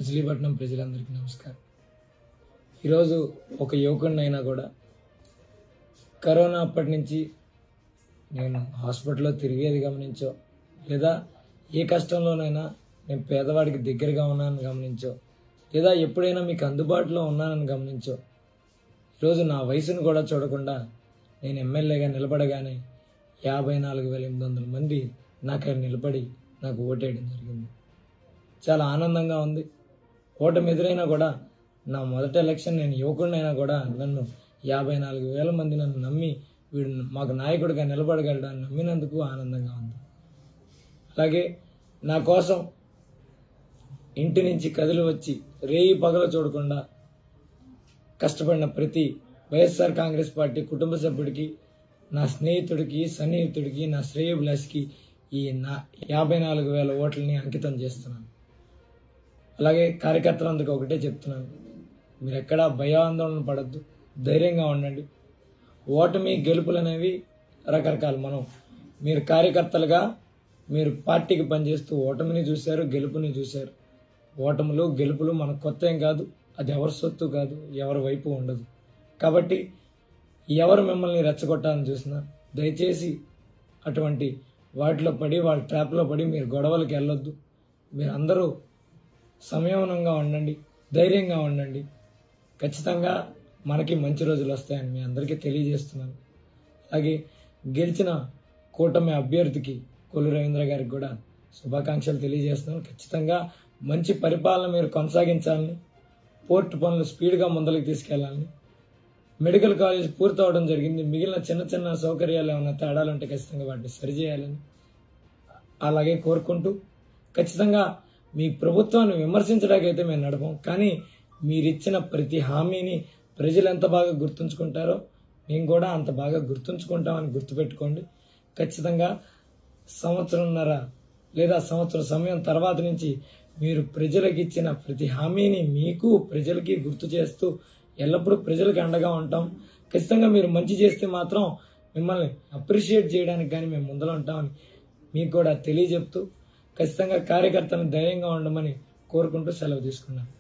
మచిలీపట్నం ప్రజలందరికీ నమస్కారం. ఈరోజు ఒక యువకుడినైనా కూడా కరోనా అప్పటి నుంచి నేను హాస్పిటల్లో తిరిగేది గమనించో, లేదా ఏ కష్టంలోనైనా నేను పేదవాడికి దగ్గరగా ఉన్నానని గమనించో, లేదా ఎప్పుడైనా మీకు అందుబాటులో ఉన్నానని గమనించో, ఈరోజు నా వయసును కూడా చూడకుండా నేను ఎమ్మెల్యేగా నిలబడగానే 54,800 మంది నాకు నిలబడి నాకు ఓటేయడం జరిగింది. చాలా ఆనందంగా ఉంది. ఓటమి ఎదురైనా కూడా నా మొదటి ఎలక్షన్ నేను యువకుడినైనా కూడా నన్ను 54,000 మంది నన్ను నమ్మి వీడు మాకు నాయకుడిగా నిలబడగలడని నమ్మినందుకు ఆనందంగా ఉంది. అలాగే నా కోసం ఇంటి నుంచి కదిలి వచ్చి రేయి పగలు చూడకుండా కష్టపడిన ప్రతి వైఎస్ఆర్ కాంగ్రెస్ పార్టీ కుటుంబ సభ్యుడికి, నా స్నేహితుడికి, సన్నిహితుడికి, నా శ్రేయోభిలాషికి ఈ నా 54,000 ఓట్లని అంకితం చేస్తున్నాను. అలాగే కార్యకర్తలందరికీ ఒకటే చెప్తున్నాను, మీరు ఎక్కడా భయాందోళన పడద్దు, ధైర్యంగా ఉండండి. ఓటమి గెలుపులు అనేవి రకరకాలు. మీరు కార్యకర్తలుగా మీరు పార్టీకి పనిచేస్తూ ఓటమిని చూశారు, గెలుపుని చూశారు. ఓటములు గెలుపులు మనకు కొత్త ఏం కాదు, అది ఎవరి సొత్తు కాదు, ఎవరి వైపు ఉండదు. కాబట్టి ఎవరు మిమ్మల్ని రెచ్చగొట్టాలని చూసినా దయచేసి అటువంటి వాటిలో పడి వాళ్ళ ట్రాప్లో పడి మీరు గొడవలకు వెళ్ళొద్దు. మీరు అందరూ సంయమనంగా ఉండండి, ధైర్యంగా ఉండండి. ఖచ్చితంగా మనకి మంచి రోజులు వస్తాయని మీ అందరికీ తెలియజేస్తున్నాను. అలాగే గెలిచిన కూటమి అభ్యర్థికి కొల్లు రవీంద్ర గారికి కూడా శుభాకాంక్షలు తెలియజేస్తున్నాను. ఖచ్చితంగా మంచి పరిపాలన మీరు కొనసాగించాలని, పోర్టు పనులు స్పీడ్గా ముందరికి తీసుకెళ్లాలని, మెడికల్ కాలేజ్ పూర్తవడం జరిగింది, మిగిలిన చిన్న చిన్న సౌకర్యాలు ఏమైనా తేడాలు ఉంటే ఖచ్చితంగా వాటిని సరిచేయాలని అలాగే కోరుకుంటూ, ఖచ్చితంగా మీ ప్రభుత్వాన్ని విమర్శించడానికి అయితే మేము నడపం, కానీ మీరిచ్చిన ప్రతి హామీని ప్రజలు ఎంత బాగా గుర్తుంచుకుంటారో మేము కూడా అంత బాగా గుర్తుంచుకుంటామని గుర్తుపెట్టుకోండి. ఖచ్చితంగా సంవత్సరంన్నర లేదా సంవత్సరం సమయం తర్వాత నుంచి మీరు ప్రజలకు ఇచ్చిన ప్రతి హామీని మీకు ప్రజలకి గుర్తు చేస్తూ ఎల్లప్పుడూ ప్రజలకు అండగా ఉంటాం. ఖచ్చితంగా మీరు మంచి చేస్తే మాత్రం మిమ్మల్ని అప్రిషియేట్ చేయడానికి కానీ మేము ముందర ఉంటామని మీకు కూడా తెలియజెప్తూ, ఖచ్చితంగా కార్యకర్తలను ధైర్యంగా ఉండమని కోరుకుంటూ సెలవు తీసుకున్నాను.